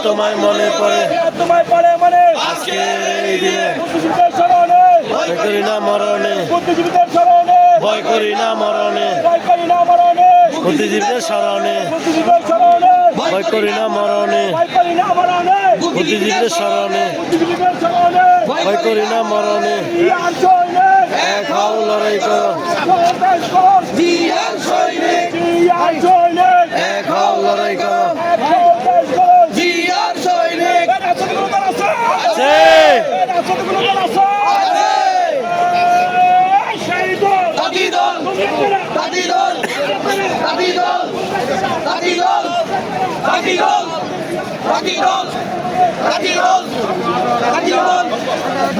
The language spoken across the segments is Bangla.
তোমায় মনে পড়ে মনে আজকের এই দিনে ভয় করি না মরণে ভয় করি না মরণে বুদ্ধিজীবীদের স্মরণে ভয় করি না মরণে বুদ্ধিজীবীদের স্মরণে ভয় করি না মরণে এক হও লড়াই করো এক হও লড়াই করো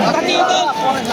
Rocky roll!